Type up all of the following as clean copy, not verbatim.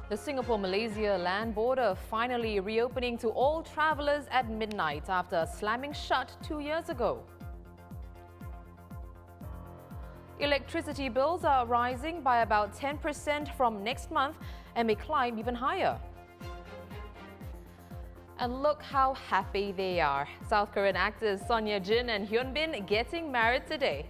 The Singapore-Malaysia land border finally reopening to all travellers at midnight after slamming shut 2 years ago. Electricity bills are rising by about 10% from next month and may climb even higher. And look how happy they are. South Korean actors Son Ye-jin and Hyun Bin getting married today.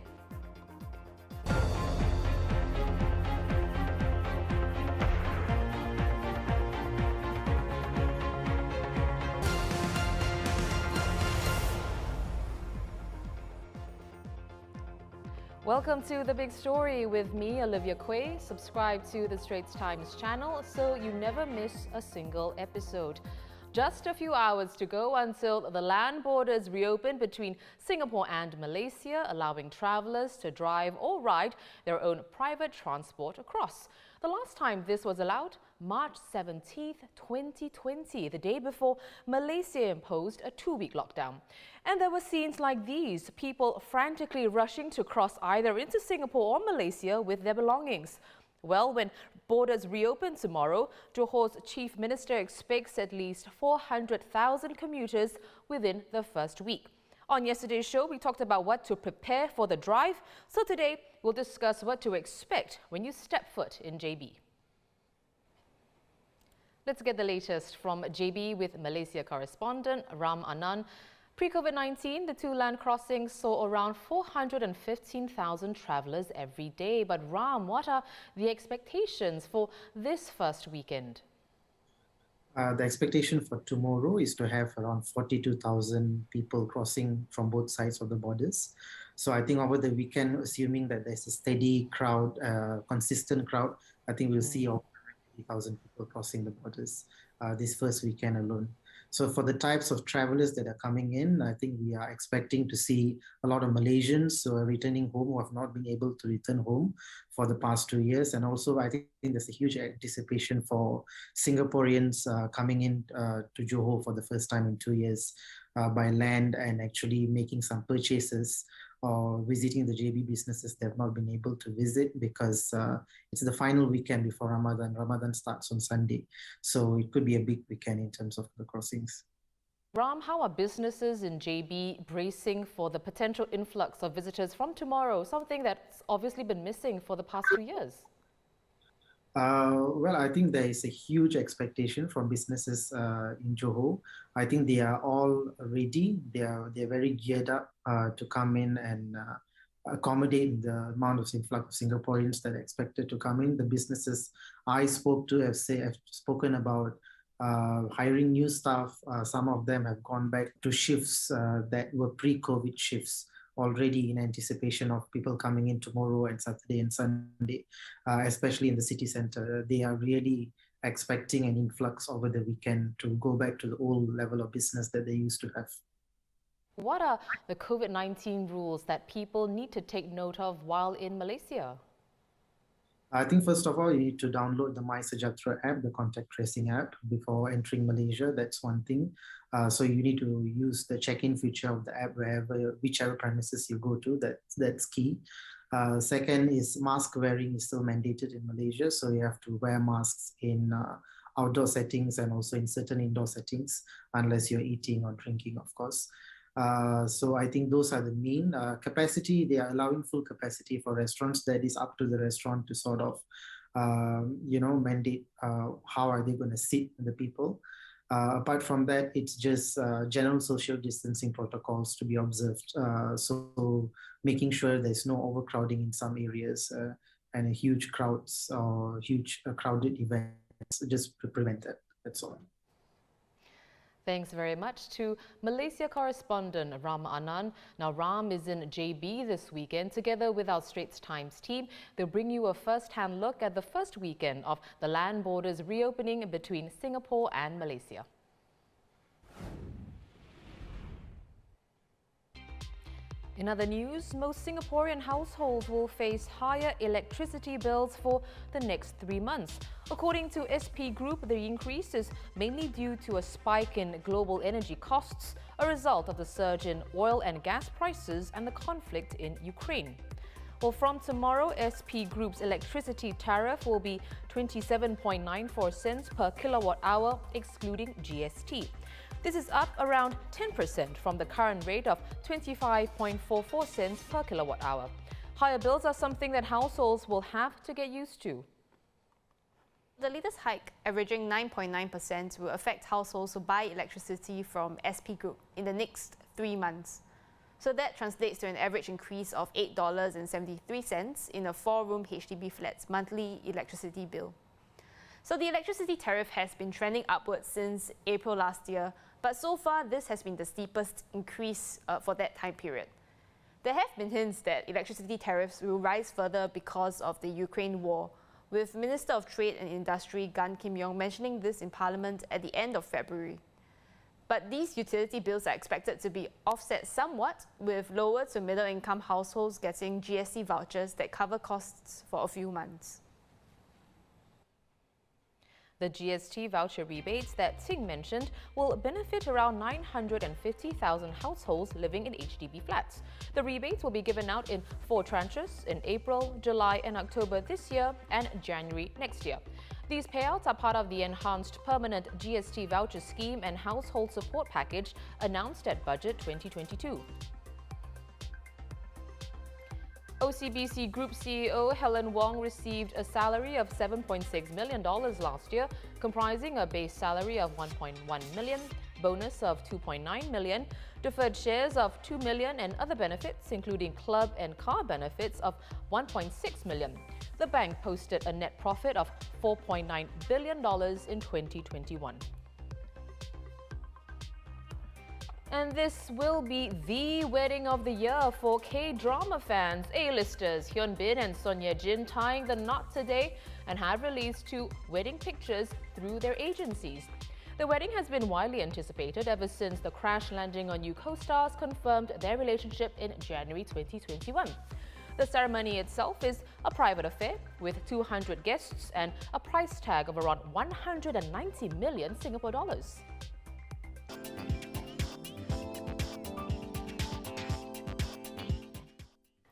Welcome to The Big Story with me, Olivia Quay. Subscribe to the Straits Times channel so you never miss a single episode. Just a few hours to go until the land borders reopen between Singapore and Malaysia, allowing travellers to drive or ride their own private transport across. The last time this was allowed, March 17th, 2020, the day before Malaysia imposed a 2-week lockdown. And there were scenes like these, people frantically rushing to cross either into Singapore or Malaysia with their belongings. Well, when borders reopen tomorrow, Johor's Chief Minister expects at least 400,000 commuters within the first week. On yesterday's show, we talked about what to prepare for the drive. So today, we'll discuss what to expect when you step foot in JB. Let's get the latest from JB with Malaysia correspondent Ram Anand. Pre-COVID-19, the two land crossings saw around 415,000 travellers every day. But Ram, what are the expectations for this first weekend? The expectation for tomorrow is to have around 42,000 people crossing from both sides of the borders. So I think over the weekend, assuming that there's a steady crowd, consistent crowd, I think we'll see over 50,000 people crossing the borders this first weekend alone. So for the types of travelers that are coming in, I think we are expecting to see a lot of Malaysians who are returning home who have not been able to return home for the past 2 years. And also, I think there's a huge anticipation for Singaporeans coming in to Johor for the first time in 2 years by land and actually making some purchases or visiting the JB businesses they have not been able to visit because it's the final weekend before Ramadan. Ramadan starts on Sunday. So it could be a big weekend in terms of the crossings. Ram, how are businesses in JB bracing for the potential influx of visitors from tomorrow, something that's obviously been missing for the past 2 years? Well, I think there is a huge expectation from businesses in Johor. I think they are all ready. They're very geared up to come in and accommodate the amount of influx of Singaporeans that are expected to come in. The businesses I spoke to have spoken about hiring new staff. Some of them have gone back to shifts that were pre-COVID shifts already in anticipation of people coming in tomorrow and Saturday and Sunday, especially in the city center. They are really expecting an influx over the weekend to go back to the old level of business that they used to have. What are the COVID-19 rules that people need to take note of while in Malaysia? I think first of all, you need to download the My Sejahtera app, the contact tracing app, before entering Malaysia. That's one thing. So you need to use the check-in feature of the app whichever premises you go to. That's key. Second is mask wearing is still mandated in Malaysia. So you have to wear masks in outdoor settings and also in certain indoor settings, unless you're eating or drinking, of course. So I think those are the main capacity. They are allowing full capacity for restaurants. That is up to the restaurant to sort of, mandate how are they going to seat the people. Apart from that, it's just general social distancing protocols to be observed. So making sure there's no overcrowding in some areas and huge crowds or huge crowded events, just to prevent that. That's all. Thanks very much to Malaysia correspondent Ram Anand. Now, Ram is in JB this weekend. Together with our Straits Times team, they'll bring you a first-hand look at the first weekend of the land borders reopening between Singapore and Malaysia. In other news, most Singaporean households will face higher electricity bills for the next 3 months. According to SP Group, the increase is mainly due to a spike in global energy costs, a result of the surge in oil and gas prices and the conflict in Ukraine. Well, from tomorrow, SP Group's electricity tariff will be 27.94 cents per kilowatt hour, excluding GST. This is up around 10% from the current rate of 25.44 cents per kilowatt hour. Higher bills are something that households will have to get used to. The latest hike, averaging 9.9%, will affect households who buy electricity from SP Group in the next 3 months. So that translates to an average increase of $8.73 in a 4-room HDB flat's monthly electricity bill. So the electricity tariff has been trending upwards since April last year, but so far this has been the steepest increase for that time period. There have been hints that electricity tariffs will rise further because of the Ukraine war, with Minister of Trade and Industry Gan Kim Yong mentioning this in Parliament at the end of February. But these utility bills are expected to be offset somewhat, with lower to middle-income households getting GST vouchers that cover costs for a few months. The GST voucher rebates that Ting mentioned will benefit around 950,000 households living in HDB flats. The rebates will be given out in 4 tranches in April, July and October this year and January next year. These payouts are part of the enhanced permanent GST voucher scheme and household support package announced at Budget 2022. OCBC Group CEO Helen Wong received a salary of $7.6 million last year, comprising a base salary of $1.1 million, bonus of $2.9 million, deferred shares of $2 million and other benefits, including club and car benefits of $1.6 million. The bank posted a net profit of $4.9 billion in 2021. And this will be the wedding of the year for K-drama fans. A-listers Hyun Bin and Son Ye Jin tying the knot today and have released 2 wedding pictures through their agencies. The wedding has been widely anticipated ever since the crash landing on new co-stars confirmed their relationship in January 2021. The ceremony itself is a private affair with 200 guests and a price tag of around 190 million Singapore dollars.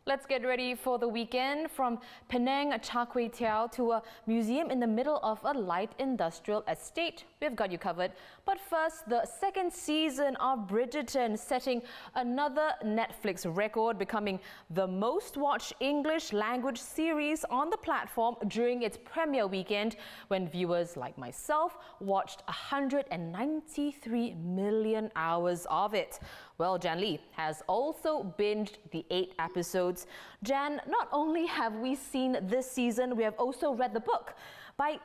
Let's get ready for the weekend. From Penang Char Kway Teow to a museum in the middle of a light industrial estate, we've got you covered. But first, the 2nd season of Bridgerton setting another Netflix record, becoming the most watched English language series on the platform during its premiere weekend, when viewers like myself watched 193 million hours of it. Well, Jan Lee has also binged the 8 episodes. Jan, not only have we seen this season, we have also read the book. By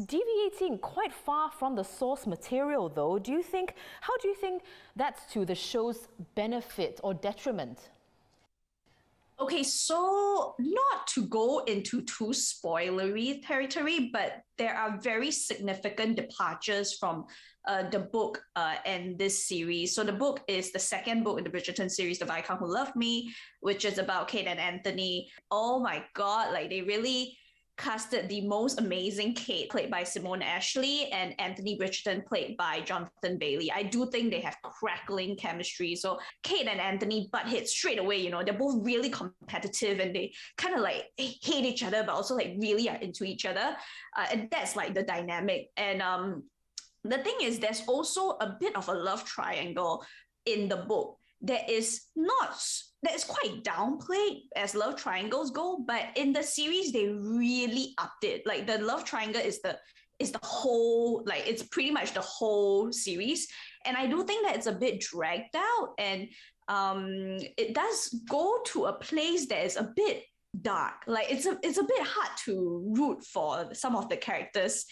deviating quite far from the source material, though, how do you think that's to the show's benefit or detriment? Okay, so not to go into too spoilery territory, but there are very significant departures from the book and this series. So the book is the 2nd book in the Bridgerton series, The Viscount Who Loved Me, which is about Kate and Anthony. Oh my God, like they really casted the most amazing Kate, played by Simone Ashley, and Anthony Bridgerton, played by Jonathan Bailey. I do think they have crackling chemistry. So Kate and Anthony butt heads straight away, you know, they're both really competitive and they kind of like hate each other, but also like really are into each other. And that's like the dynamic. And the thing is, there's also a bit of a love triangle in the book that is quite downplayed as love triangles go, but in the series they really upped it. Like the love triangle is the whole, like it's pretty much the whole series, and I do think that it's a bit dragged out, and it does go to a place that is a bit dark. Like it's a bit hard to root for some of the characters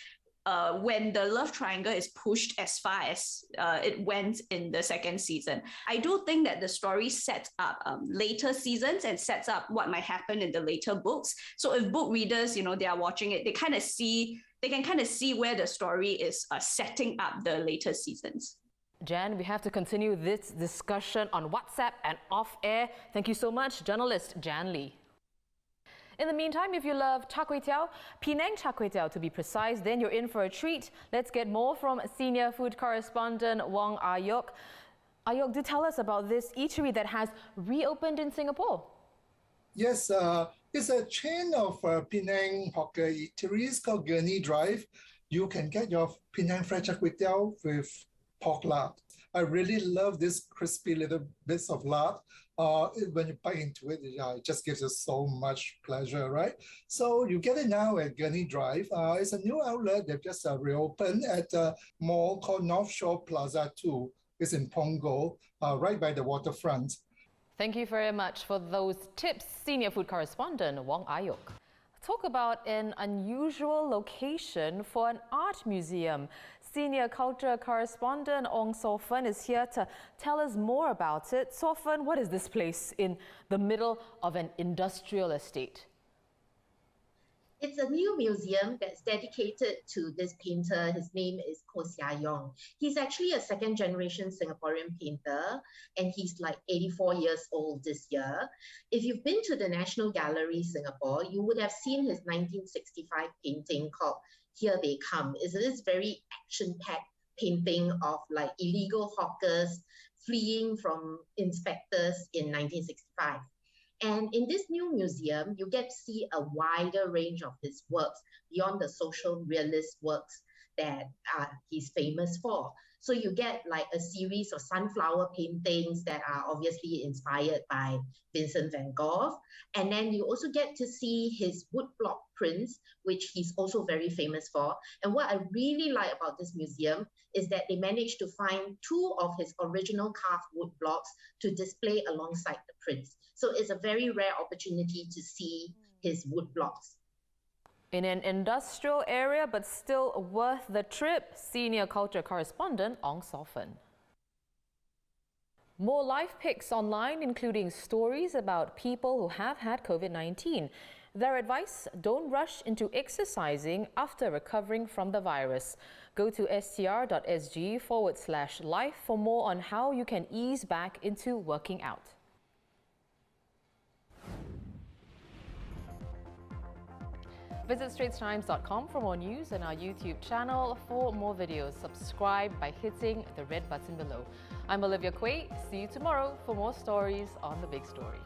when the love triangle is pushed as far as it went in the 2nd season. I do think that the story sets up later seasons and sets up what might happen in the later books. So if book readers, you know, they are watching it, they can kind of see where the story is setting up the later seasons. Jan, we have to continue this discussion on WhatsApp and off-air. Thank you so much, journalist Jan Lee. In the meantime, if you love char kway teow, Penang char kway teow to be precise, then you're in for a treat. Let's get more from senior food correspondent Wong Ayok. Ayok, do tell us about this eatery that has reopened in Singapore. Yes, it's a chain of Penang hawker eateries called Gurney Drive. You can get your Penang fried char kway teow with pork lard. I really love this crispy little bits of lard. When you bite into it, it just gives you so much pleasure, right? So you get it now at Gurney Drive. It's a new outlet. They've just reopened at a mall called North Shore Plaza 2. It's in Punggol, right by the waterfront. Thank you very much for those tips, Senior Food Correspondent Wong Ayok. Talk about an unusual location for an art museum. Senior Culture Correspondent Ong Sofen is here to tell us more about it. Sofen, what is this place in the middle of an industrial estate? It's a new museum that's dedicated to this painter. His name is Koh Sia Yong. He's actually a second-generation Singaporean painter, and he's like 84 years old this year. If you've been to the National Gallery, Singapore, you would have seen his 1965 painting called Here They Come. It's this very action-packed painting of like illegal hawkers fleeing from inspectors in 1965. And in this new museum, you get to see a wider range of his works beyond the social realist works that he's famous for. So you get like a series of sunflower paintings that are obviously inspired by Vincent van Gogh. And then you also get to see his woodblock prints, which he's also very famous for. And what I really like about this museum is that they managed to find 2 of his original carved wood blocks to display alongside the prints. So it's a very rare opportunity to see his wood blocks. In an industrial area, but still worth the trip, Senior Culture Correspondent Ong Sofen. More life pics online, including stories about people who have had COVID-19. Their advice: don't rush into exercising after recovering from the virus. Go to str.sg/life for more on how you can ease back into working out. Visit straitstimes.com for more news and our YouTube channel. For more videos, subscribe by hitting the red button below. I'm Olivia Quay. See you tomorrow for more stories on The Big Story.